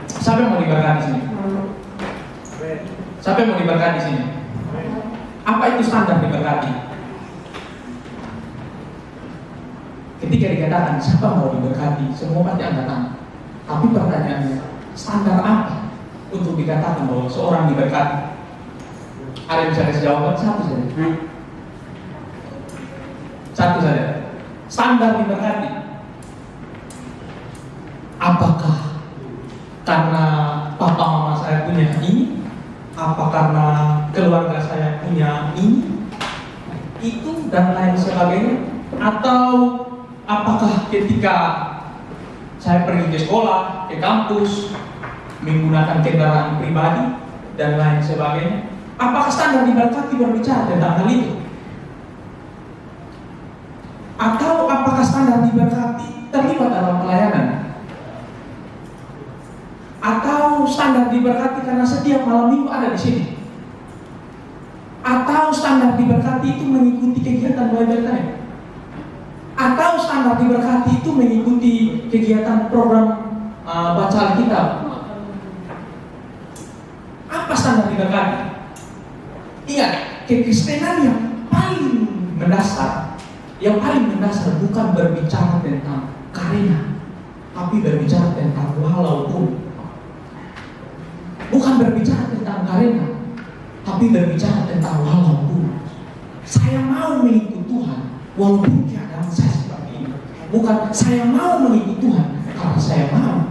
Siapa yang mau diberkati di sini? Siapa yang mau diberkati di sini? Apa itu standar diberkati? Ketika dikatakan siapa mau diberkati, semua pasti angkat tangan. Tapi pertanyaannya, standar apa untuk dikatakan bahwa seorang diberkati? Ada yang bisa kasih jawaban? Satu saja. Satu saja. Standar diberkati. Apakah karena papa mama saya punya ini? Apa karena keluarga saya punya ini? Itu dan lain sebagainya? Atau apakah ketika saya pergi ke sekolah, ke kampus, menggunakan kendaraan pribadi dan lain sebagainya? Apakah standar diberkati berbicara tentang hal itu? Atau apakah standar diberkati terlibat dalam pelayanan? Atau standar diberkati karena setiap malam minggu ada di sini? Atau standar diberkati itu mengikuti kegiatan belajar time? Atau standar diberkati itu mengikuti kegiatan program baca Alkitab? Apa standar diberkati? Ingat, kekristenan yang paling mendasar bukan berbicara tentang karena, tapi berbicara tentang walaupun. Bukan berbicara tentang karena, tapi berbicara tentang walaupun. Saya mau mengikut Tuhan walaupun keadaan saya seperti ini. Bukan saya mau mengikut Tuhan karena saya mau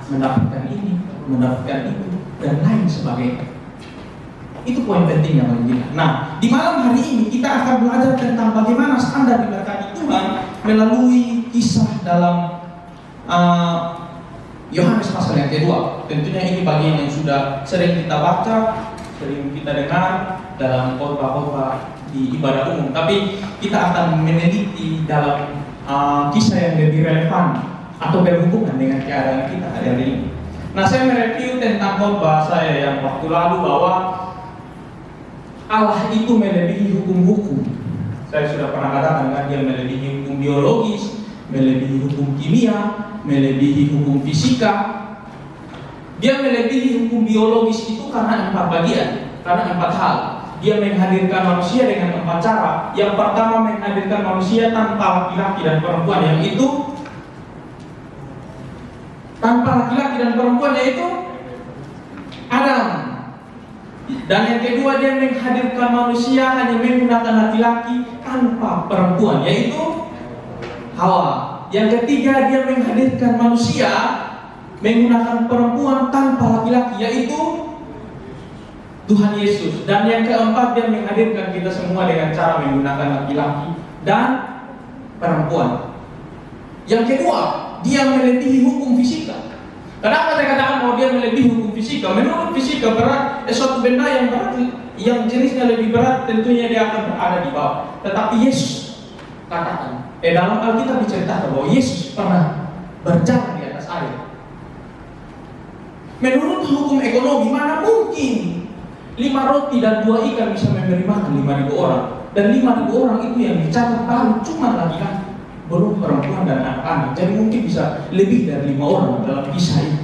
mendapatkan ini, mendapatkan itu, dan lain sebagainya. Itu poin penting yang paling penting. Nah, di malam hari ini kita akan belajar tentang bagaimana standar diberkati Tuhan melalui kisah dalam Yohanes pasal yang kedua. Tentunya ini bagian yang sudah sering kita baca, sering kita dengar dalam khotbah-khotbah di ibadah umum. Tapi kita akan meneliti dalam kisah yang lebih relevan atau berhubungan dengan keadaan kita hari ini. Nah, saya mereview tentang khotbah saya yang waktu lalu bahwa Allah itu melebihi hukum-hukum. Saya sudah pernah katakan kan, dia melebihi hukum biologis, melebihi hukum kimia, melebihi hukum fisika. Dia melebihi hukum biologis itu karena 4 bagian, karena 4 hal. Dia menghadirkan manusia dengan 4 cara. Yang pertama, menghadirkan manusia tanpa laki-laki dan perempuan, yang itu tanpa laki-laki dan perempuan, yaitu Adam. Dan yang kedua, dia menghadirkan manusia hanya menggunakan laki-laki tanpa perempuan, yaitu Hawa. Yang ketiga, dia menghadirkan manusia menggunakan perempuan tanpa laki-laki, yaitu Tuhan Yesus. Dan yang keempat, dia menghadirkan kita semua dengan cara menggunakan laki-laki dan perempuan. Yang kedua, dia melebihi hukum fisika. Kenapa saya katakan bahwa dia melebihi hukum fisika? Menurut fisika berat, suatu benda yang berat, yang jenisnya lebih berat, tentunya dia akan berada di bawah. Tetapi Yesus katakan, dalam Alkitab diceritakan bahwa Yesus pernah berjalan di atas air. Menurut hukum ekonomi, mana mungkin 5 roti dan 2 ikan bisa memberi makan 5.000 orang? Dan 5.000 orang itu yang dicatat baru cuma laki-laki, belum perempuan dan anak-anak. Jadi mungkin bisa lebih dari 5 orang dalam kisah ini.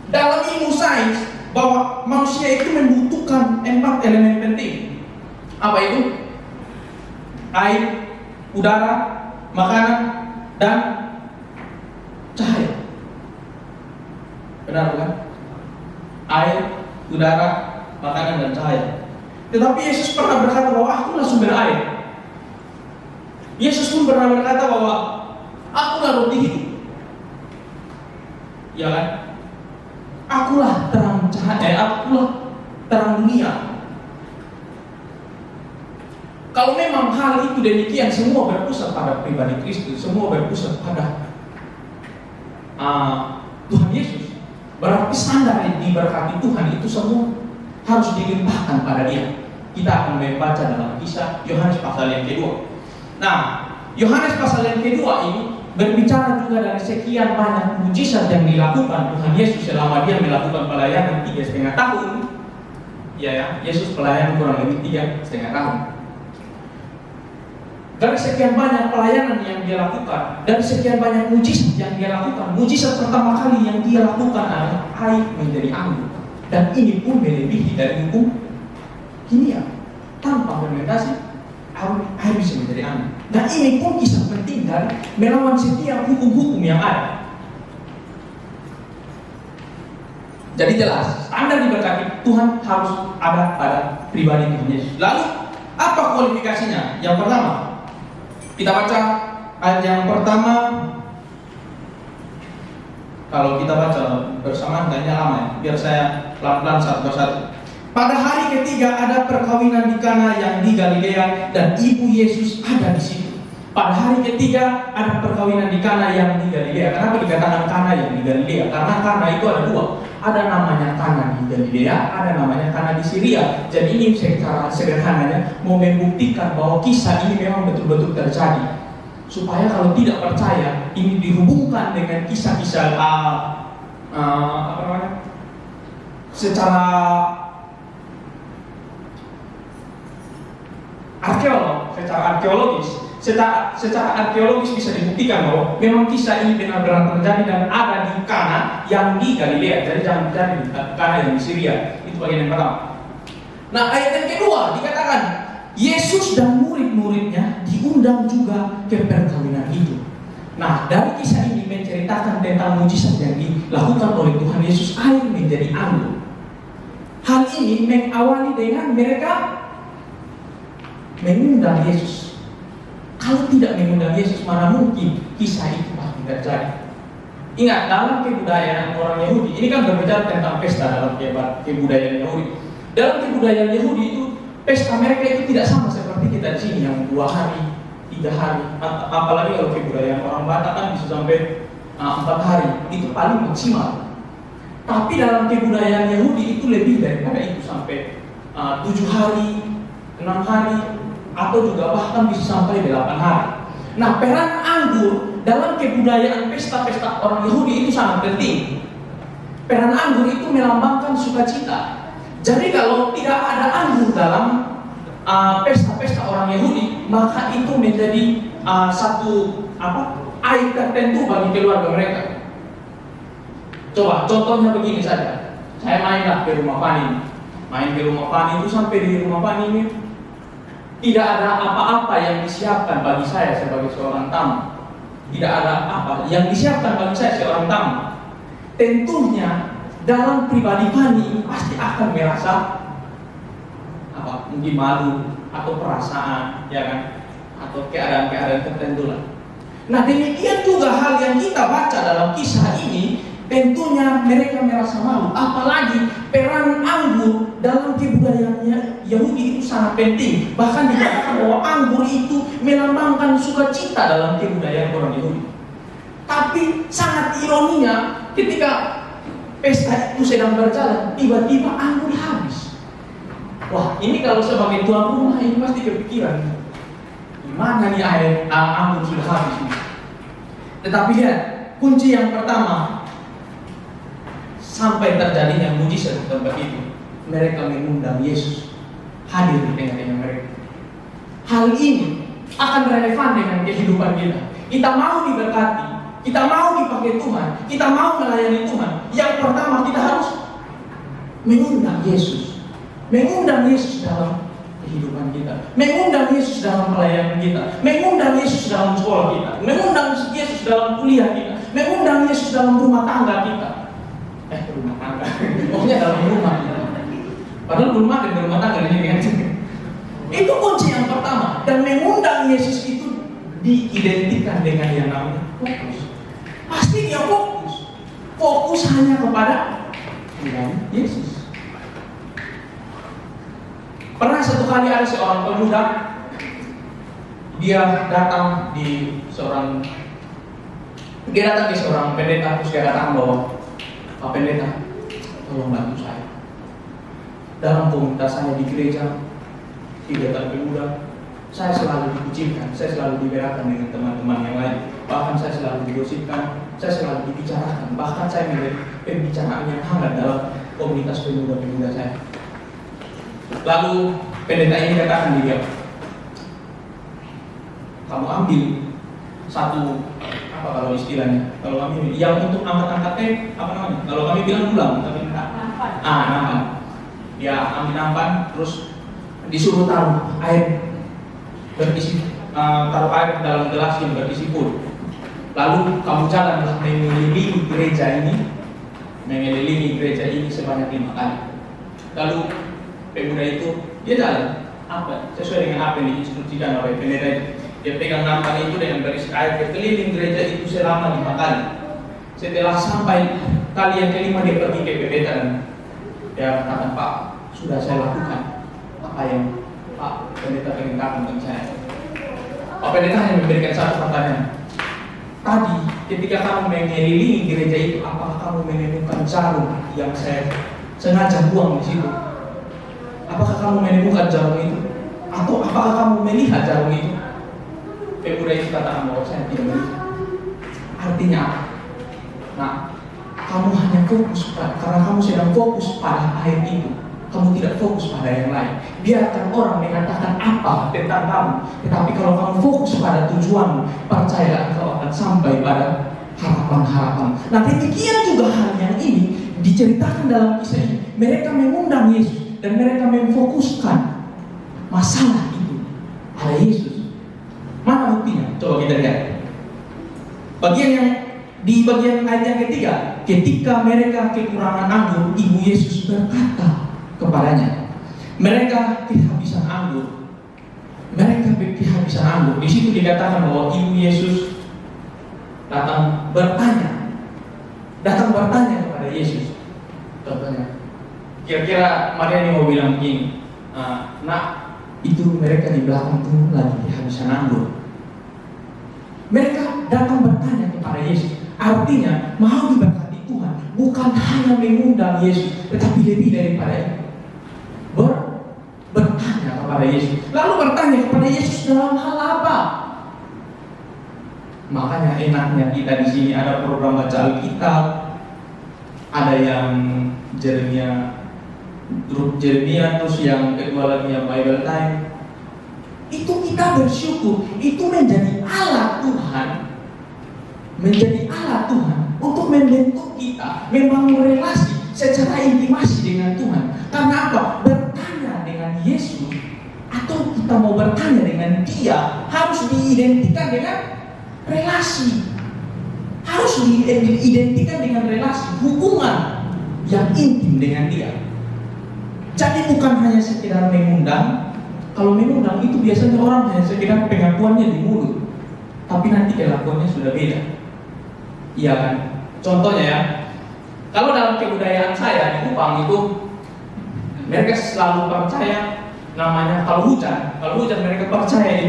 Dalam ilmu sains, bahwa manusia itu membutuhkan 4 elemen penting. Apa itu? Air, udara, makanan, dan cahaya. Benar bukan? Air, udara, makanan, dan cahaya. Tetapi Yesus pernah berkata bahwa akulah sumber air. Yesus pun pernah berkata bahwa akulah roti hidup. Ya kan? Akulah terang cahaya, akulah terang dunia. Kalau memang hal itu demikian, semua berpusat pada pribadi Kristus, semua berpusat pada Tuhan Yesus. Berarti standar yang diberkati Tuhan itu semua harus dilimpahkan pada Dia. Kita akan membaca dalam kisah Yohanes pasal yang kedua. Nah, Yohanes pasal yang kedua ini berbicara juga dari sekian banyak mujizat yang dilakukan Tuhan Yesus selama Dia melakukan pelayanan 3,5 tahun. Ya, Yesus pelayanan kurang lebih 3,5 tahun. Dari sekian banyak pelayanan yang dia lakukan, dari sekian banyak mujizat yang dia lakukan, mujizat pertama kali yang dia lakukan adalah air menjadi anggur. Dan ini pun melebihi dari hukum kimia. Tanpa fermentasi, air bisa menjadi anggur. Dan ini pun kisah penting dari melawan setiap hukum-hukum yang ada. Jadi jelas, standar diberkati Tuhan harus ada pada pribadi Tuhan Yesus. Lalu, apa kualifikasinya? Yang pertama, kita baca ayat yang pertama. Kalau kita baca bersamaan kayaknya lama ya, biar saya pelan-pelan satu persatu. Pada hari ketiga ada perkawinan di Kana yang di Galilea dan ibu Yesus ada di situ. Pada hari ketiga ada perkawinan di Kana yang di Galilea. Kenapa dikatakan Kana yang di Galilea? Karena Kana itu ada dua. Ada namanya Kana di Galilea, ada namanya Kana di Syria. Jadi ini secara sederhananya mau membuktikan bahwa kisah ini memang betul-betul terjadi. Supaya kalau tidak percaya, ini dihubungkan dengan kisah-kisah secara arkeologis, secara arkeologis bisa dibuktikan bahwa memang kisah ini benar-benar terjadi dan ada di Kana yang di Galilea. Jadi jangan terjadi di Kana yang di Syria. Itu bagian yang pertama. Nah, ayat yang kedua dikatakan Yesus dan murid-muridnya diundang juga ke perkawinan itu. Nah, dari kisah ini menceritakan tentang mujizat yang dilakukan oleh Tuhan Yesus, air menjadi anggur. Hal ini mengawali dengan mereka mengundang Yesus. Kalau tidak mengundang Yesus, mana mungkin kisah itu pasti terjadi. Ingat, dalam kebudayaan orang Yahudi, ini kan berbicara tentang pesta dalam kebudayaan Yahudi. Dalam kebudayaan Yahudi itu, pesta mereka itu tidak sama seperti kita di sini yang 2 hari, 3 hari. Apalagi kalau kebudayaan orang Batak kan bisa sampai 4 hari, itu paling maksimal. Tapi dalam kebudayaan Yahudi itu lebih daripada itu, sampai 7 hari, 6 hari, atau juga bahkan bisa sampai 8 hari. Nah, peran anggur dalam kebudayaan pesta-pesta orang Yahudi itu sangat penting. Peran anggur itu melambangkan sukacita. Jadi kalau tidak ada anggur dalam pesta-pesta orang Yahudi, maka itu menjadi satu aib tertentu bagi keluarga mereka. Coba contohnya begini saja. Saya mainlah ke rumah Fani. Main ke rumah Fani itu, sampai di rumah Fani ini tidak ada apa-apa yang disiapkan bagi saya sebagai seorang tamu. Tidak ada apa yang disiapkan bagi saya seorang tamu. Tentunya dalam pribadi Fani pasti akan merasa mungkin malu atau perasaan, ya kan, atau keadaan-keadaan tertentu lah. Nah, demikian juga hal yang kita baca dalam kisah ini, tentunya mereka merasa malu. Apalagi peran anggur dalam kebudayaan Yahudi itu sangat penting. Bahkan dikatakan bahwa anggur itu melambangkan sukacita dalam kebudayaan orang Yahudi. Tapi sangat ironinya, ketika pesta itu sedang berjalan, tiba-tiba anggur habis. Wah, ini kalau sebagai tuan rumah ini pasti kepikiran, gimana nih air anggur sudah habis nih. Tetapi lihat, kunci yang pertama sampai terjadinya mujizat di tempat itu, mereka mengundang Yesus hadir di tengah-tengah mereka. Hal ini akan relevan dengan kehidupan kita. Kita mau diberkati, kita mau dipakai Tuhan, kita mau melayani Tuhan. Yang pertama kita harus mengundang Yesus. Mengundang Yesus dalam kehidupan kita, mengundang Yesus dalam pelayanan kita, mengundang Yesus dalam sekolah kita, mengundang Yesus dalam kuliah kita, mengundang Yesus dalam rumah tangga kita. Rumah tangga, pokoknya dalam rumah kita. Padahal belum ada di rumah tangga ini kan. Itu kunci yang pertama. Dan mengundang Yesus itu diidentikan dengan yang namanya fokus. Pasti dia fokus. Fokus hanya kepada Yesus. Pernah satu kali ada seorang pemuda, dia datang ke seorang pendeta, terus dia datang bahwa, Pak Pendeta, tolong bantu saya. Dalam komunitas saya di gereja, kegiatan pemuda, saya selalu dikucilkan, saya selalu dibedakan dengan teman-teman yang lain. Bahkan saya selalu digosipkan, saya selalu dibicarakan. Bahkan saya menjadi pembicaraan yang hangat dalam komunitas pemuda-pemuda saya. Lalu pendeta ini katakan dia, kamu ambil satu, apa kalau istilahnya, kalau kami yang untuk angkat-angkat apa namanya, kalau kami bilang bulang, tapi nampan. Ya ambil nampan, terus disuruh taruh air berisi, taruh air dalam gelas yang berisi full. Lalu kamu jalan mengelilingi gereja ini sebanyak 5 kali. Lalu pemuda itu dia jalan sesuai dengan apa yang diinstruksikan oleh pendeta. Dia pegang nampan itu dengan berisi air berkeliling gereja itu selama 5 kali. Setelah sampai kali yang kelima dia pergi ke pendeta dan dia katakan, Pak, sudah saya lakukan apa yang Pak pendeta perintahkan untuk saya. Pak pendeta hanya memberikan satu pertanyaan. Tadi ketika kamu mengelilingi gereja itu, apakah kamu menemukan jarum yang saya sengaja buang di situ? Apakah kamu menemukan jarum itu? Atau apakah kamu melihat jarum itu? Pemuda itu katakan bahwa saya tidak melihat. Artinya apa? Nah, kamu hanya fokus karena kamu sedang fokus pada air itu. Kamu tidak fokus pada yang lain. Biarkan orang mengatakan apa tentang kamu, tetapi kalau kamu fokus pada tujuanmu, percayalah engkau akan sampai pada harapan-harapan. Nah, demikian juga hal yang ini diceritakan dalam kisah ini. Mereka mengundang Yesus dan mereka memfokuskan masalah itu pada Yesus. Mana buktinya? Coba kita lihat. Di bagian ayat yang ketiga, ketika mereka kekurangan anggur, ibu Yesus berkata kepadanya, mereka kehabisan anggur. Di situ dikatakan bahwa ibu Yesus datang bertanya kepada Yesus. Contohnya, kira-kira Maria ini mau bilang begini, nak, itu mereka di belakang tuh lagi kehabisan anggur. Mereka datang bertanya kepada Yesus. Artinya mau diberkati Tuhan bukan hanya mengundang Yesus, tetapi lebih daripada itu. Bertanya kepada Yesus. Lalu bertanya kepada Yesus dalam hal apa? Makanya enaknya kita di sini ada program baca Alkitab, ada yang Jeremia, terus yang kedua lagi yang Bible Time. Itu kita bersyukur, itu menjadi alat Tuhan untuk membentuk kita, membangun relasi secara intimasi dengan Tuhan. Karena apa? Bertanya dengan Yesus atau kita mau bertanya dengan Dia harus diidentikan dengan relasi, hubungan yang intim dengan Dia. Jadi bukan hanya sekedar mengundang. Kalau mengundang itu biasanya orang hanya sekedar pengakuannya di mulut, tapi nanti kelakuannya sudah beda. Iya kan? Contohnya ya, kalau dalam kebudayaan saya di Kupang itu, mereka selalu percaya namanya kalau hujan mereka percaya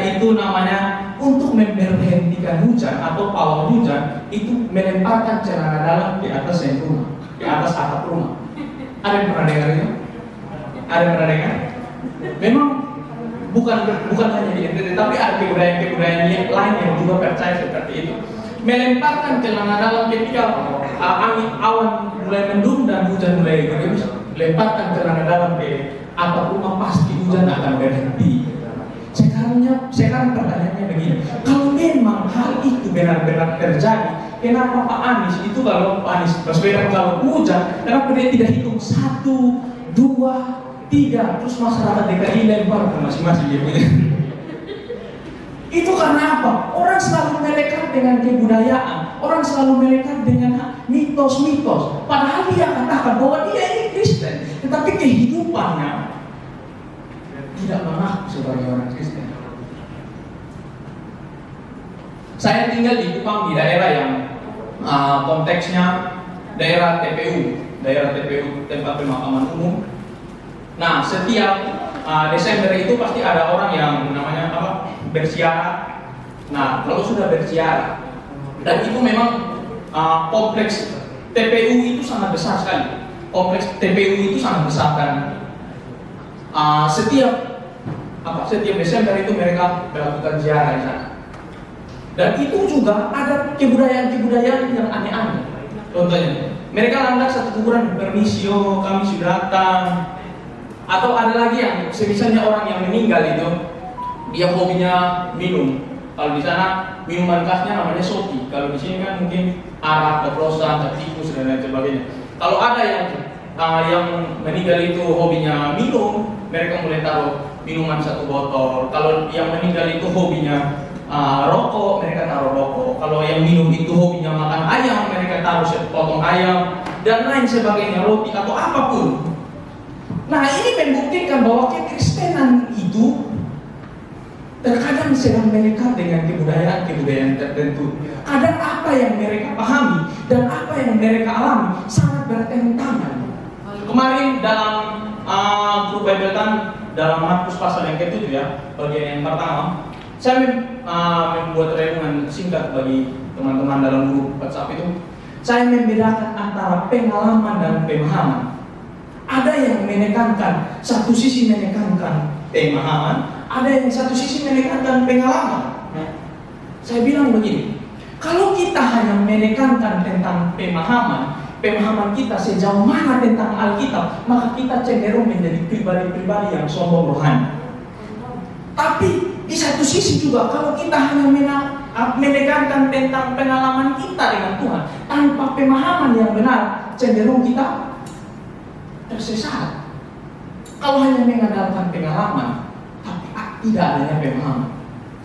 itu namanya untuk memberhentikan hujan atau pawang hujan itu melemparkan celana dalam di atas rumah, di atas atap rumah. Ada yang pernah dengar itu? Memang bukan hanya di NTT, tapi ada kebudayaan lain yang juga percaya seperti itu. Melemparkan celana dalam ketika angin awan mulai mendung dan hujan mulai gerimis, lemparkan celana dalam ke atap rumah, pasti hujan akan berhenti. Sekarang pertanyaannya begini, kalau memang hal itu benar-benar terjadi, kenapa Pak Anies itu kalau Pak Anies Baswedan kalau hujan, kenapa dia tidak hitung 1, 2, 3, terus masyarakat DKI lempar ke masing-masing dia punya. Itu karena apa? Orang selalu melekat dengan kebudayaan, orang selalu melekat dengan mitos-mitos. Padahal dia katakan bahwa dia ini Kristen, tetapi kehidupannya tidak mengaku sebagai orang Kristen. Saya tinggal di Kupang, di daerah yang konteksnya daerah TPU tempat pemakaman umum. Nah, setiap Desember itu pasti ada orang yang namanya berziarah. Nah, kalau sudah berziarah, dan itu memang kompleks TPU itu sangat besar sekali. Kompleks TPU itu sangat besar dan setiap Desember itu mereka melakukan ziarah di sana. Dan itu juga ada kebudayaan yang aneh-aneh. Contohnya, mereka lantas satu kuburan permisio, kami sudah datang. Atau ada lagi yang semisalnya orang yang meninggal itu dia hobinya minum. Kalau di sana minuman khasnya namanya sopi. Kalau di sini kan mungkin arak, oplosan, tikus dan lain sebagainya. Kalau ada yang meninggal itu hobinya minum, mereka mulai taruh minuman 1 botol. Kalau yang meninggal itu hobinya rokok, mereka taruh rokok. Kalau yang minum itu hobinya makan ayam, mereka taruh 1 potong ayam dan lain sebagainya, roti atau apapun. Nah, ini membuktikan bahwa kekristenan itu terkadang sedang melekat dengan kebudayaan tertentu. Ada apa yang mereka pahami dan apa yang mereka alami sangat bertentangan. Kemarin dalam grup Bible Time dalam Markus pasal yang ke-7 ya, bagian yang pertama, saya membuat renungan singkat bagi teman-teman dalam grup WhatsApp itu. Saya membedakan antara pengalaman dan pemahaman. Ada yang menekankan, satu sisi menekankan pemahaman, ada yang satu sisi menekankan pengalaman. Saya bilang begini, kalau kita hanya menekankan tentang pemahaman kita sejauh mana tentang Alkitab, maka kita cenderung menjadi pribadi-pribadi yang sombong rohani. Tapi di satu sisi juga, kalau kita hanya menekankan tentang pengalaman kita dengan Tuhan tanpa pemahaman yang benar, cenderung kita tersesat. Kalau hanya mengandalkan pengalaman tapi tidak adanya pemahaman,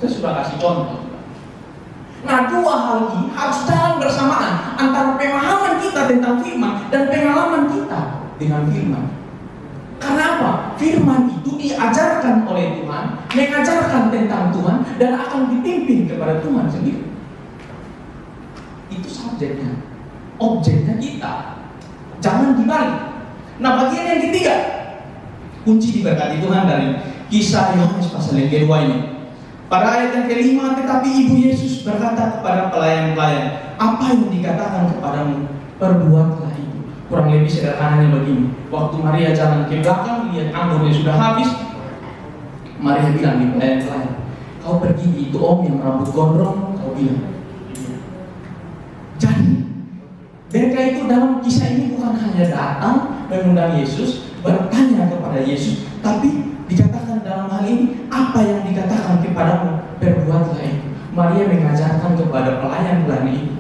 saya sudah kasih contoh. Nah, 2 hal ini harus jalan bersamaan, antara pemahaman kita tentang firman dan pengalaman kita dengan firman. Karena apa? Firman itu diajarkan oleh Tuhan, mengajarkan tentang Tuhan dan akan dipimpin kepada Tuhan sendiri. Itu subjeknya, objeknya kita. Jangan dibalik. Nah, bagian yang ketiga, kunci diberkati Tuhan dari Kisah Yohanes pasal yang ke-2 ini. Pada ayat yang ke-5, tetapi Ibu Yesus berkata kepada pelayan-pelayan, apa yang dikatakan kepadamu, perbuatlah itu. Kurang lebih sederhananya begini, waktu Maria jalan ke belakang, lihat anggurnya sudah habis, Maria bilang di pelayan-pelayan, kau pergi itu om yang rambut gondrong, kau bilang. Jadi mereka itu dalam kisah ini bukan hanya datang mengundang Yesus, bertanya kepada Yesus, tapi dikatakan dalam hal ini, apa yang dikatakan kepadamu, perbuatlah itu. Maria mengajarkan kepada pelayan-pelayan itu,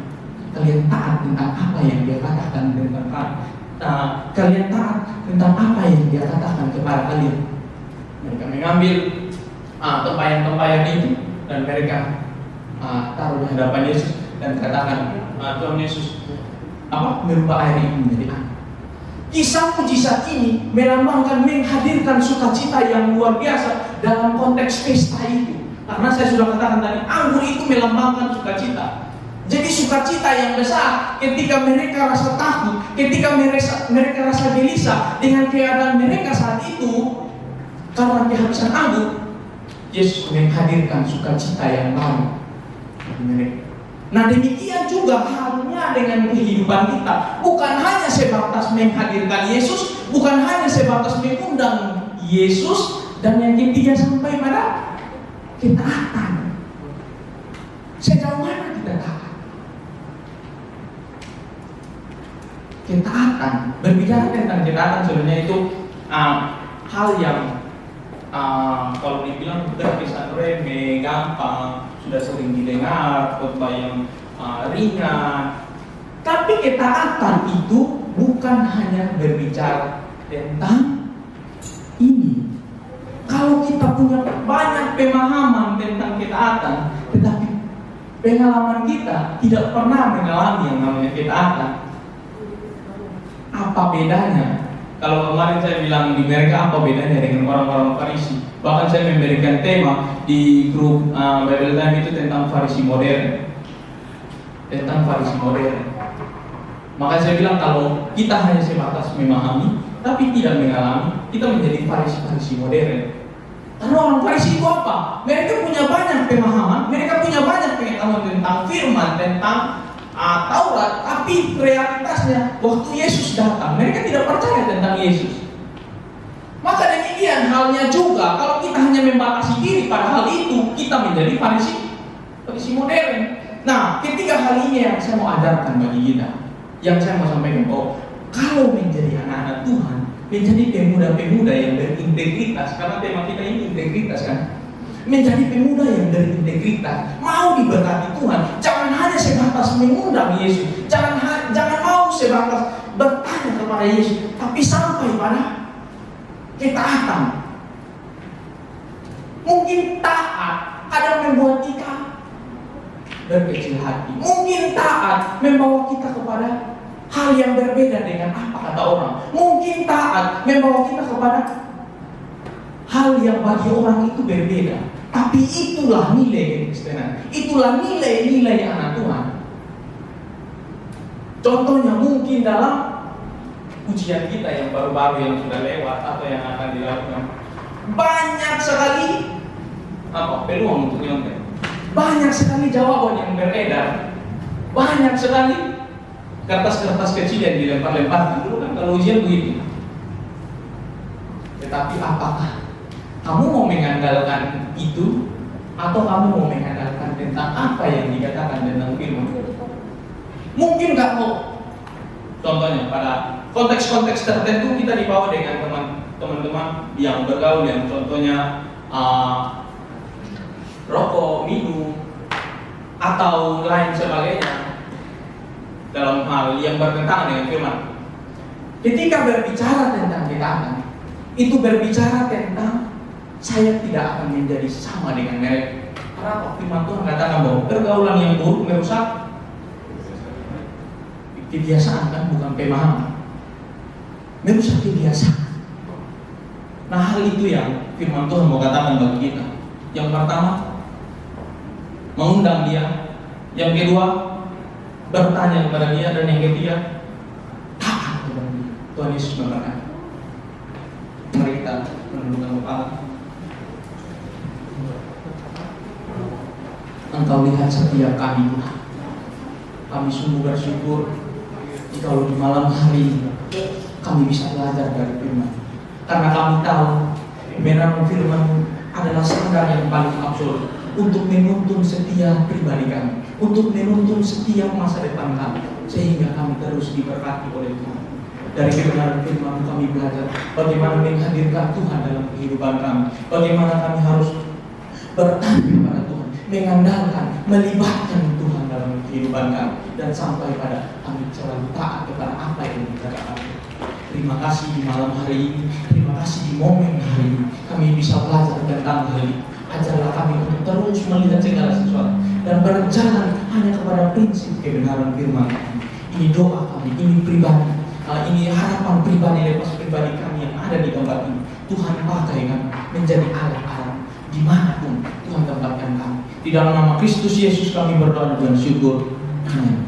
kalian taat tentang apa yang dia katakan tentang kalian taat tentang apa yang dia katakan kepada kalian. Mereka mengambil tempayan-tempayan itu dan mereka taruh di hadapan Yesus dan katakan, Tuhan Yesus, merubah air ini menjadi air. Kisah mujizat ini melambangkan, menghadirkan sukacita yang luar biasa dalam konteks pesta itu. Karena saya sudah katakan tadi, anggur itu melambangkan sukacita. Jadi sukacita yang besar ketika mereka rasa takut, ketika mereka rasa gelisah dengan keadaan mereka saat itu karena kehabisan anggur, Yesus menghadirkan sukacita yang baru bagi mereka. Nah, demikian juga halnya dengan kehidupan kita. Bukan hanya sebatas menghadirkan Yesus, bukan hanya sebatas mengundang Yesus, dan yang ketiga sampai pada ketaatan. Sejauh mana kita taat? Ketaatan. Berbicara tentang ketaatan sebenarnya itu hal yang kalau dibilang terkesan remeh, gampang, sudah sering didengar, khotbah yang ringan. Tapi ketaatan itu bukan hanya berbicara tentang ini. Kalau kita punya banyak pemahaman tentang ketaatan, tetapi pengalaman kita tidak pernah mengalami yang namanya ketaatan, apa bedanya? Kalau kemarin saya bilang di mereka apa bedanya dengan orang-orang Farisi. Bahkan saya memberikan tema di grup Bible Time itu tentang Farisi modern. Tentang Farisi modern. Maka saya bilang kalau kita hanya sebatas memahami tapi tidak mengalami, kita menjadi Farisi modern. Karena orang Farisi itu apa? Mereka punya banyak pemahaman, mereka punya banyak pengetahuan tentang firman, tentang Taurat, tapi realitasnya waktu Yesus datang, mereka tidak percaya tentang Yesus. Maka demikian halnya juga kalau kita hanya membatasi diri pada hal itu, kita menjadi Farisi modern. Nah, ketiga hal ini yang saya mau ajarkan bagi kita, yang saya mau sampaikan bahwa kalau menjadi anak-anak Tuhan, menjadi pemuda-pemuda yang berintegritas, karena tema kita ini integritas kan. menjadi pemuda yang berintegritas, mau diberkati Tuhan. Jangan hanya sebatas mengundang Yesus, jangan mau sebatas bertanya kepada Yesus, tapi sampai pada ketaatan. Mungkin taat kadang membuat kita berkecil hati. Mungkin taat membawa kita kepada hal yang berbeda dengan apa kata orang. Mungkin taat membawa kita kepada hal yang bagi orang itu berbeda. Tapi itulah nilai kekristenan. Itulah nilai-nilai anak Tuhan. Contohnya mungkin dalam ujian kita yang baru-baru yang sudah lewat atau yang akan dilakukan, banyak sekali peluang untuk nyontek. Banyak sekali jawaban yang beredar. Banyak sekali kertas-kertas kecil yang dilempar-lempar. Dulu kan kalau ujian begitu. Tetapi apakah kamu mau mengandalkan itu, atau kamu mau mengandalkan tentang apa yang dikatakan tentang firman? Mungkin kamu, contohnya pada konteks-konteks tertentu kita dibawa dengan teman-teman yang bergaul yang contohnya rokok, minum, atau lain sebagainya dalam hal yang bertentangan dengan firman. Ketika berbicara tentang ketaatan, itu berbicara tentang saya tidak akan menjadi sama dengan mereka. Karena firman Tuhan katakan bahwa pergaulan yang buruk merusak kebiasaan, kan, bukan pemahaman. Merusak kebiasaan. Nah, hal itu yang firman Tuhan mau katakan bagi kita. Yang pertama, mengundang dia. Yang kedua, bertanya kepada dia. Dan yang ketiga, taat kepada dia. Tuhan Yesus memberkati. Mari kita menundukkan kepala. Engkau lihat setiap kami, Tuhan. Kami sungguh bersyukur jikalau di malam hari ini kami bisa belajar dari firman. Karena kami tahu memang firman adalah sandar yang paling absolut untuk menuntun setiap pribadi kami, untuk menuntun setiap masa depan kami, sehingga kami terus diberkati oleh Tuhan. Dari kebenaran firman kami belajar bagaimana menghadirkan Tuhan dalam kehidupan kami, bagaimana kami harus bertanya kepada Tuhan, mengandalkan, melibatkan Tuhan dalam kehidupan kami, dan sampai pada kami selalu taat kepada apa yang dikatakan. Terima kasih di malam hari ini, terima kasih di momen hari ini kami bisa belajar tentang hal ini. Ajarlah kami untuk terus melihat segala sesuatu dan berjalan hanya kepada prinsip kebenaran firman. Ini doa kami, ini pribadi, ini harapan pribadi lepas pribadi kami yang ada di tempat ini. Tuhan pakai kami menjadi alat-alat dimanapun Tuhan tempatkan kami. Di dalam nama Kristus Yesus kami berdoa dan syukur. Amin.